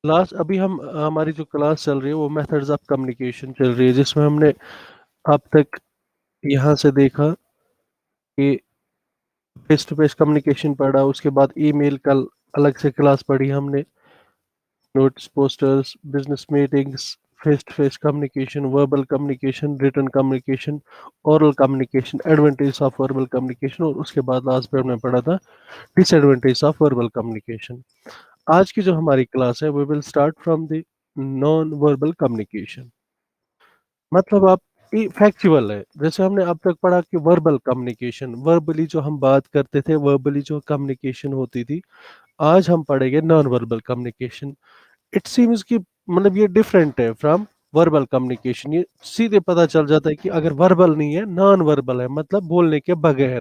Class अभी हम हमारी जो क्लास चल रही है वो मेथड्स ऑफ कम्युनिकेशन चल रही है, जिसमें हमने अब तक यहाँ से देखा कि फेस टू फेस कम्युनिकेशन पढ़ा, उसके बाद ईमेल कल अलग से क्लास पढ़ी हमने, notes, posters, business meetings, face to face communication, verbal communication, written communication, oral communication, advantage of verbal communication, और उसके बाद लास्ट पे हमने पढ़ा था डिसएडवांटेज ऑफ वर्बल कम्युनिकेशन। आज की जो हमारी क्लास है we will start from the non verbal communication. मतलब आप फैक्चुअल है, जैसे हमने अब तक पढ़ा कि वर्बल कम्युनिकेशन, वर्बली जो हम बात करते थे, वर्बली जो कम्युनिकेशन होती थी, आज हम पढ़ेंगे non verbal communication. It seems कि मतलब ये डिफरेंट है फ्रॉम वर्बल कम्युनिकेशन। ये सीधे पता चल जाता है कि अगर वर्बल नहीं है, नॉन वर्बल है, मतलब बोलने के बगैर,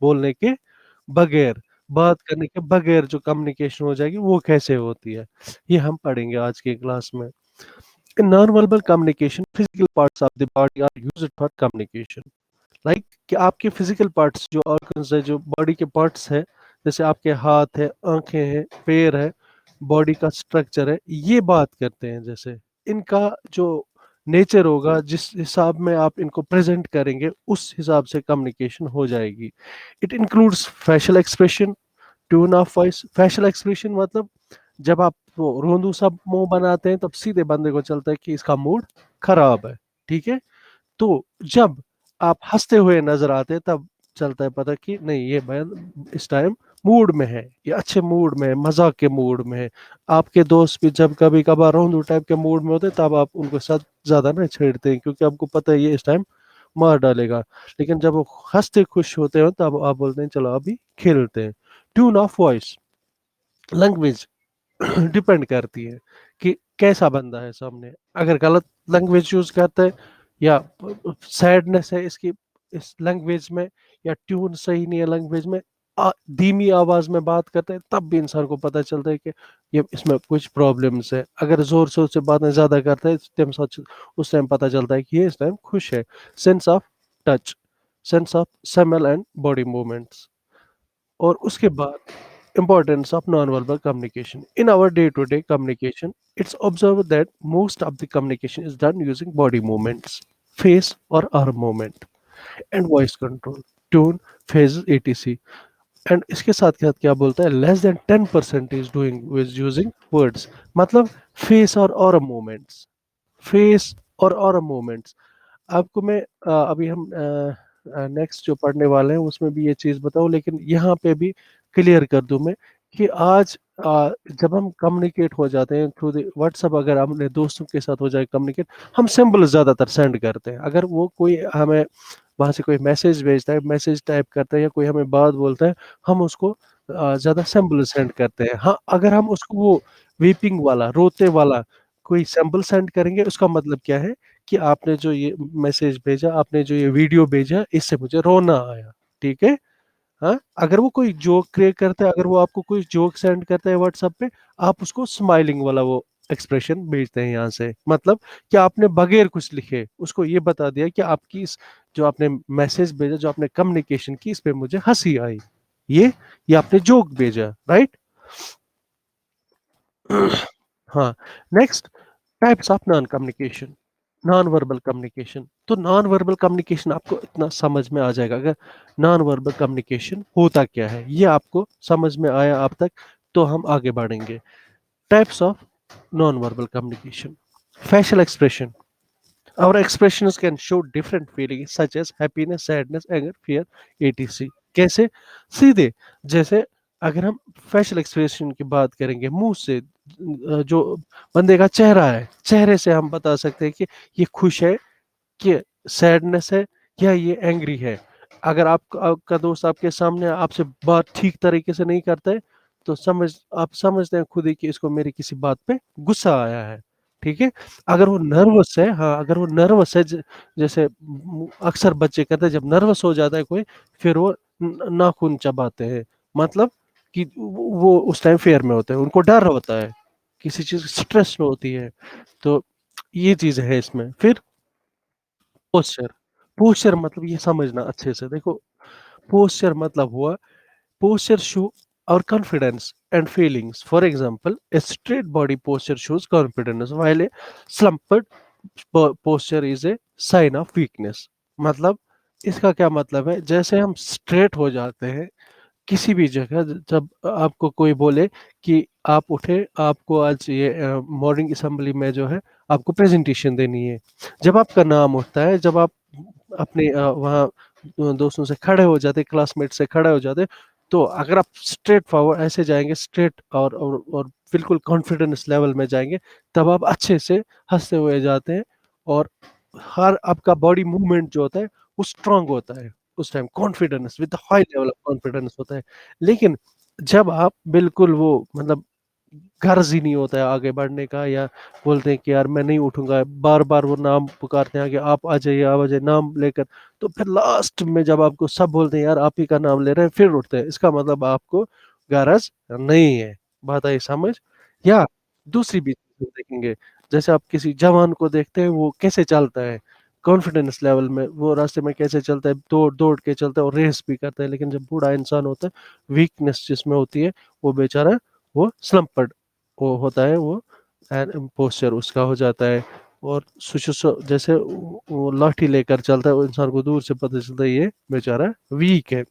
बोलने के बगैर, बात करने के बगैर जो कम्युनिकेशन हो जाएगी वो कैसे होती है, ये हम पढ़ेंगे आज की क्लास में। In non-verbal communication, physical parts of the body are used for communication. Like कि आपके physical parts जो organs है, जो body के parts है, जैसे आपके हाथ है, आंखें हैं, पैर है, body का structure है, ये बात करते हैं। जैसे इनका जो नेचर होगा, जिस हिसाब में आप इनको प्रेजेंट करेंगे, उस हिसाब से कम्युनिकेशन हो जाएगी। It includes facial expression, tune of voice. Facial expression मतलब जब आप वो रोंदू सा मुंह बनाते हैं तब सीधे बंदे को चलता है कि इसका मूड खराब है, ठीक है। तो जब आप हंसते हुए नजर आते हैं तब चलता है पता कि नहीं, ये बंद इस टाइम मूड में है, ये अच्छे मूड में है, मजाक के मूड में है। आपके दोस्त भी जब कभी कभार रोंदू टाइप के मूड में होते हैं तब आप उनको साथ ज्यादा ना छेड़ते हैं, क्योंकि आपको पता है ये इस टाइम मार डालेगा। लेकिन जब वो हंसते खुश होते हो तब आप बोलते हैं चलो अभी खेलते हैं। Tune of voice, language depend करती है कि कैसा बंदा है सामने। अगर गलत लैंग्वेज यूज करता है, या सैडनेस है इसकी इस लैंग्वेज में, या ट्यून सही नहीं है लैंग्वेज में, धीमी आवाज में बात करते हैं, तब भी इंसान को पता चलता है कि ये इसमें कुछ प्रॉब्लम्स है। अगर जोर शोर से बातें ज्यादा करता है उस टाइम पता चलता है कि ये इस टाइम खुश है। Sense of touch, sense of smell and body movements. और उसके बाद importance of nonverbal communication in our day-to-day communication. It's observed that most of the communication is done using body movements, face or arm movement, and voice control, tone, phases, etc. And इसके साथ साथ क्या बोलता है, less than 10% is doing with using words. मतलब face और movements, face और movements. आपको मैं अभी हम नेक्स्ट जो पढ़ने वाले हैं उसमें भी ये चीज़ बताऊं, लेकिन यहाँ पे भी क्लियर कर दूं मैं कि आज जब हम कम्युनिकेट हो जाते हैं थ्रू द व्हाट्सएप, अगर हमने दोस्तों के साथ हो जाए कम्युनिकेट, हम सिंबल ज़्यादातर सेंड करते हैं। अगर वो कोई हमें वहाँ से कोई मैसेज भेजता है, मैसेज टाइप करता है, या कोई हमें बात बोलता है, हम उसको ज़्यादा सिंबल सेंड करते हैं। हाँ, अगर हम उसको वो वीपिंग वाला, रोते वाला कोई सिंबल सेंड करेंगे, उसका मतलब क्या है कि आपने जो ये मैसेज भेजा, आपने जो ये वीडियो भेजा, इससे मुझे रोना आया, ठीक है। हाँ, अगर वो कोई जोक क्रिएट करता है, अगर वो आपको कोई जोक सेंड करता है व्हाट्सएप पे, आप उसको स्माइलिंग वाला वो एक्सप्रेशन भेजते हैं यहाँ से। मतलब कि आपने बगैर कुछ लिखे उसको ये बता दिया कि आपकी इस जो आपने मैसेज भेजा, जो आपने कम्युनिकेशन की, इस पे मुझे हंसी आई, ये ये आपने जोक भेजा, राइट। हाँ। Next, types of non communication, non verbal communication. तो नॉन वर्बल कम्युनिकेशन आपको इतना समझ में आ जाएगा, अगर नॉन वर्बल कम्युनिकेशन होता क्या है ये आपको समझ में आया अब तक, तो हम आगे बढ़ेंगे। Types of non verbal communication. Facial expression, our expressions can show different feelings such as happiness, sadness, anger, fear, etc. कैसे? सीधे, जैसे अगर हम फेशियल एक्सप्रेशन की बात करेंगे, मुंह से जो बंदे का चेहरा है, चेहरे से हम बता सकते हैं कि ये खुश है, कि सैडनेस है, या ये एंग्री है। अगर आपका दोस्त आपके सामने आपसे बात ठीक तरीके से नहीं करता है, तो आप समझते हैं खुद ही कि इसको मेरी किसी बात पे गुस्सा आया है, ठीक है। अगर वो नर्वस है, हाँ, अगर वो नर्वस है, जैसे अक्सर बच्चे करते हैं, जब नर्वस हो जाता है कोई, फिर वो नाखून चबाते हैं। मतलब कि वो उस टाइम फेयर में होते हैं, उनको डर होता है, किसी चीज स्ट्रेस में होती है। तो ये चीज है इसमें। फिर पोस्चर, मतलब ये समझना अच्छे से, देखो पोस्चर मतलब हुआ, posture show our confidence and feelings. For example, a straight body posture shows confidence, while a slumped posture is a sign of weakness. मतलब इसका क्या मतलब है, जैसे हम स्ट्रेट हो जाते हैं किसी भी जगह, जब आपको कोई बोले कि आप उठे, आपको आज ये मॉर्निंग असेंबली में जो है आपको प्रेजेंटेशन देनी है, जब आपका नाम उठता है, जब आप अपने वहाँ दोस्तों से खड़े हो जाते, क्लासमेट से खड़े हो जाते, तो अगर आप स्ट्रेट फॉरवर्ड ऐसे जाएंगे, स्ट्रेट और बिल्कुल कॉन्फिडेंस लेवल में जाएंगे, तब आप अच्छे से हंसते हुए जाते हैं, और हर आपका बॉडी मूवमेंट जो होता है वो स्ट्रांग होता है, उस time confidence with high level of confidence होता है। लेकिन जब आप बिल्कुल वो मतलब गर्ज ही नहीं होता है आगे बढ़ने का, या बोलते हैं कि यार मैं नहीं उठूंगा, बार बार वो नाम पुकारते हैं कि आप आ जाइए नाम लेकर, तो फिर लास्ट में जब आपको सब बोलते हैं यार आप ही का नाम ले रहे हैं, फिर उठते हैं, इसका मतलब आपको गरज नहीं है। बात आई समझ? या दूसरी भी चीज़ देखेंगे, जैसे आप किसी जवान को देखते हैं वो कैसे चलता है, कॉन्फिडेंस लेवल में वो रास्ते में कैसे चलता है, दौड़ दौड़ के चलता है और रेस भी करता है, लेकिन जब बूढ़ा इंसान होता है, वीकनेस जिसमें होती है, वो बेचारा वो स्लम्पर्ड वो होता है, वो पोस्चर उसका हो जाता है, और जैसे वो लाठी लेकर चलता है, वो इंसान को दूर से पता चलता है ये बेचारा वीक है।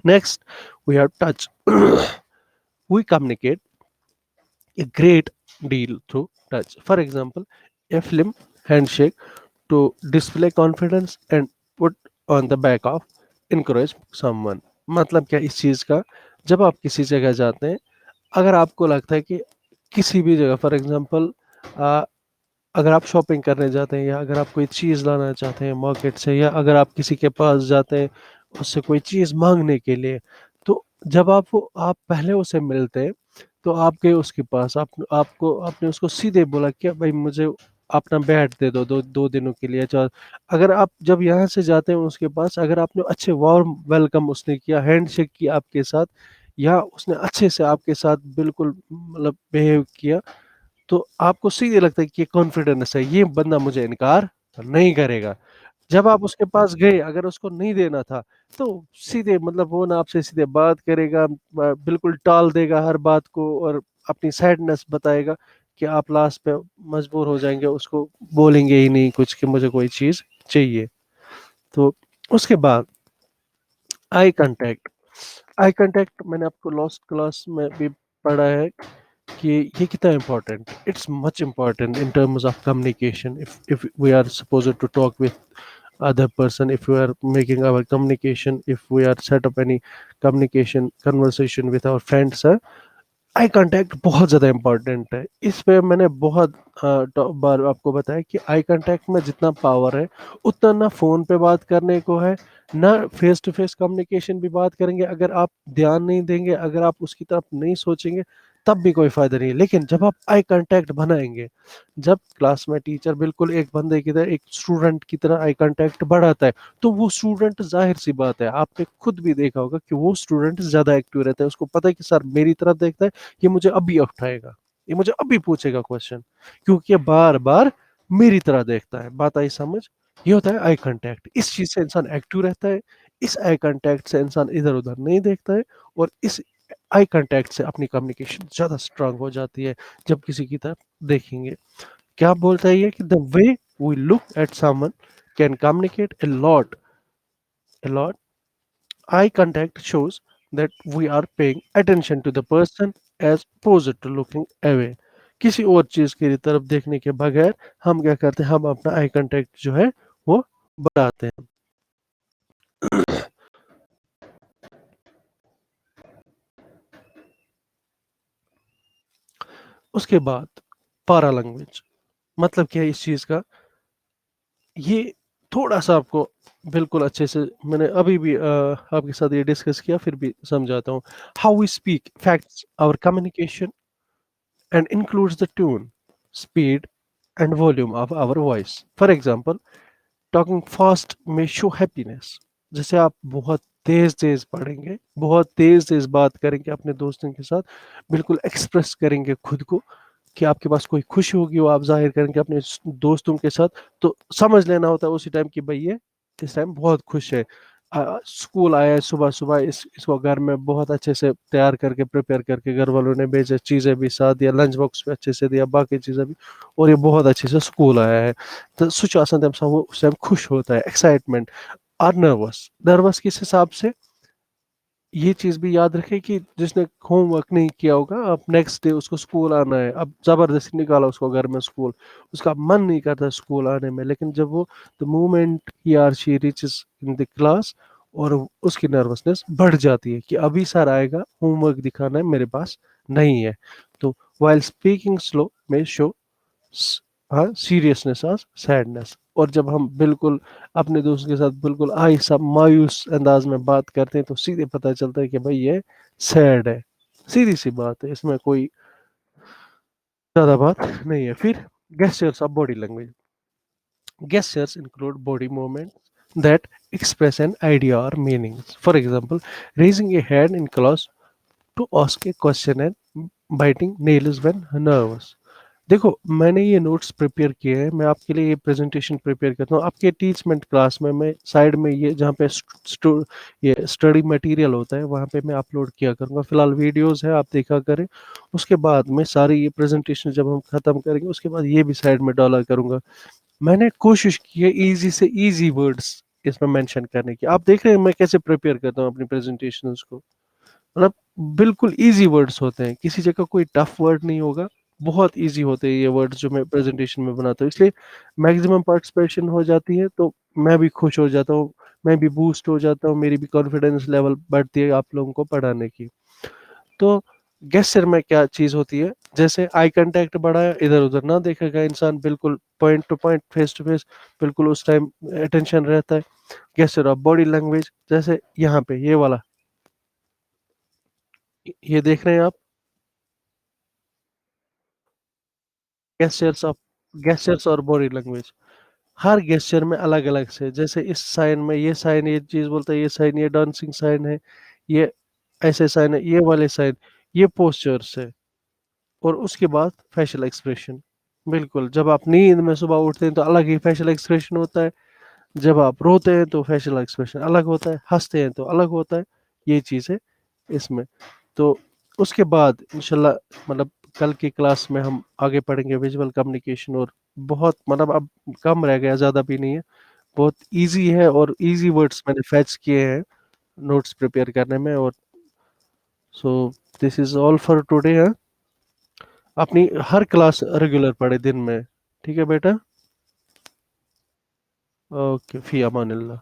Next we have touch. We communicate a great deal through touch. For example, a firm handshake to display confidence and put on the back of encourage someone. मतलब क्या इस चीज का, जब आप किसी जगह जाते हैं, अगर आपको लगता है कि किसी भी जगह, फॉर एग्जांपल अगर आप शॉपिंग करने जाते हैं, या अगर आप कोई चीज़ लाना चाहते हैं मार्केट से, या अगर आप किसी के पास जाते हैं उससे कोई चीज़ मांगने के लिए, तो जब आप पहले उसे मिलते हैं, तो आप गए उसके पास, आपको आपने उसको सीधे बोला कि भाई मुझे अपना बैट दे दो, दो दिनों के लिए, चार। अगर आप जब यहाँ से जाते हैं उसके पास, अगर आपने अच्छे वार्म वेलकम उसने किया, हैंड शेक किया आपके साथ, या उसने अच्छे से आपके साथ बिल्कुल मतलब बिहेव किया, तो आपको सीधे लगता है कि ये कॉन्फिडेंस है, ये बंदा मुझे इनकार नहीं करेगा। जब आप उसके पास गए, अगर उसको नहीं देना था, तो सीधे मतलब वो ना आपसे सीधे बात करेगा, बिल्कुल टाल देगा हर बात को, और अपनी सैडनेस बताएगा, कि आप लास्ट पे मजबूर हो जाएंगे, उसको बोलेंगे ही नहीं कुछ कि मुझे कोई चीज़ चाहिए। तो उसके बाद आई कांटेक्ट मैंने आपको लास्ट क्लास में भी पढ़ा है कि ये कितना important, it's much important in terms of communication. If we are supposed to talk with other person, if we are making our communication, if we are set up any communication conversation with our friends, eye contact बहुत ज़्यादा important है। इस पे मैंने बहुत बार आपको बताया कि आई कांटेक्ट में जितना पावर है, उतना ना फ़ोन पे बात करने को है, ना फेस टू फेस कम्युनिकेशन भी बात करेंगे, अगर आप ध्यान नहीं देंगे, अगर आप उसकी तरफ नहीं सोचेंगे, तब भी कोई फ़ायदा नहीं है। लेकिन जब आप आई कांटेक्ट बनाएंगे, जब क्लास में टीचर बिल्कुल एक बंदे की तरह, एक स्टूडेंट की तरह आई कांटेक्ट बढ़ाता है, तो वो स्टूडेंट, जाहिर सी बात है, आपने खुद भी देखा होगा कि वो स्टूडेंट ज़्यादा एक्टिव रहता है, उसको पता है कि सर मेरी तरफ देखता है, ये मुझे अभी उठाएगा, ये मुझे अभी पूछेगा क्वेश्चन, क्योंकि ये बार बार मेरी तरह देखता है। बात आई समझ? ये होता है आई कांटेक्ट। इस चीज से इंसान एक्टिव रहता है, इस आई कांटेक्ट से इंसान इधर उधर नहीं देखता है, और इस आई कांटेक्ट से अपनी कम्युनिकेशन ज्यादा स्ट्रांग हो जाती है जब किसी की तरफ देखेंगे। क्या बोलता है ये कि the way we look at someone can communicate a lot. Eye contact shows that we are paying attention to the person as opposed to looking away. किसी और चीज की तरफ देखने के बगैर हम क्या करते हैं, हम अपना आई कांटेक्ट जो है वो बढ़ाते हैं। उसके बाद पारा लैंग्वेज मतलब क्या है इस चीज का, ये थोड़ा सा आपको बिल्कुल अच्छे से मैंने अभी भी आपके साथ ये डिस्कस किया, फिर भी समझाता हूँ। How we speak facts our communication and includes the tune, speed, and volume of our voice. For example, talking fast may show happiness. जैसे आप बहुत तेज तेज पढ़ेंगे, बहुत तेज तेज बात करेंगे अपने दोस्तों के साथ, बिल्कुल एक्सप्रेस करेंगे खुद को कि आपके पास कोई खुशी होगी, वो आप जाहिर करेंगे अपने दोस्तों के साथ, तो समझ लेना होता है उसी टाइम कि भाई ये इस टाइम बहुत खुश है। स्कूल आया सुबह सुबह, इसको घर में बहुत अच्छे से तैयार करके प्रिपेयर करके घर वालों ने भेजा, चीज़ें भी साथ दिया, लंच बॉक्स भी अच्छे से दिया, बाकी चीज़ें भी, और ये बहुत अच्छे से स्कूल आया है। तो सुच आसान तम सा वो उस टाइम खुश होता है, एक्साइटमेंट और नर्वस, नर्वस किस हिसाब से, ये चीज़ भी याद रखें कि जिसने होमवर्क नहीं किया होगा, अब नेक्स्ट डे उसको स्कूल आना है, अब ज़बरदस्ती निकाला उसको घर में स्कूल, उसका मन नहीं करता स्कूल आने में, लेकिन जब वो the moment he or she reaches in the class, और उसकी नर्वसनेस बढ़ जाती है कि अभी सर आएगा, होमवर्क दिखाना है, मेरे पास नहीं है। तो वाइल स्पीकिंग स्लो में शो हाँ सीरियसनेस और सैडनेस, और जब हम बिल्कुल अपने दोस्त के साथ बिल्कुल आहिस्ता मायूस अंदाज में बात करते हैं तो सीधे पता चलता है कि भाई ये सैड है, सीधी सी बात है, इसमें कोई ज्यादा बात नहीं है। फिर gestures of body language. Gestures include body movements that express an idea or meanings. For example, raising a hand in class to ask a question and biting nails when nervous. देखो, मैंने ये नोट्स प्रिपेयर किए हैं, मैं आपके लिए ये presentation prepare करता हूँ आपके टीचमेंट क्लास में, मैं साइड में ये जहाँ पे ये स्टडी मटेरियल होता है वहाँ पे मैं अपलोड किया करूँगा। फिलहाल वीडियोस है, आप देखा करें, उसके बाद मैं सारी ये प्रेजेंटेशन जब हम ख़त्म करेंगे उसके बाद ये भी साइड में डाला करूँगा। मैंने कोशिश की है ईज़ी से ईज़ी वर्ड्स इसमें मेंशन करने की। आप देख रहे हैं मैं कैसे प्रिपेयर करता हूँ अपनी प्रेजेंटेशंस को, मतलब बिल्कुल ईज़ी वर्ड्स होते हैं, किसी जगह कोई टफ वर्ड नहीं होगा, बहुत ईज़ी होते हैं ये वर्ड्स जो मैं प्रेजेंटेशन में बनाता हूँ, इसलिए मैक्सिमम पार्टिसिपेशन हो जाती है, तो मैं भी खुश हो जाता हूँ, मैं भी बूस्ट हो जाता हूँ, मेरी भी कॉन्फिडेंस लेवल बढ़ती है आप लोगों को पढ़ाने की। तो गेस्चर में क्या चीज़ होती है, जैसे आई कांटेक्ट बढ़ाया, इधर-उधर ना देखेगा इंसान, बिल्कुल point to point, face to face, बिल्कुल उस टाइम अटेंशन रहता है। गेस्चर ऑफ बॉडी लैंग्वेज, जैसे यहाँ पे ये वाला, ये देख रहे हैं आप, गेस्चर्स ऑफ गेस्चर्स और बॉडी लैंग्वेज, हर गेस्चर में अलग-अलग से, जैसे इस साइन में ये साइन ये चीज़ बोलता है, ये साइन ये डांसिंग साइन है, ये ऐसे साइन है, ये वाले साइन, ये पोस्चर्स है, और उसके बाद फेशियल एक्सप्रेशन। बिल्कुल, जब आप नींद में सुबह उठते हैं तो अलग ही फेशियल एक्सप्रेशन होता है, जब आप रोते हैं तो फेशियल एक्सप्रेशन अलग होता है, हँसते हैं तो अलग होता है, ये चीज़ है इसमें। तो उसके बाद इंशाल्लाह, मतलब कल की क्लास में हम आगे पढ़ेंगे विजुअल कम्युनिकेशन, और बहुत मतलब अब कम रह गया, ज़्यादा भी नहीं है, बहुत ईज़ी है, और ईज़ी वर्ड्स मैंने फेच किए हैं नोट्स प्रिपेयर करने में। और so this is all for today. हाँ, अपनी हर क्लास रेगुलर पढ़े दिन में, ठीक है बेटा? ओके, फ़ी अमानिल्लाह।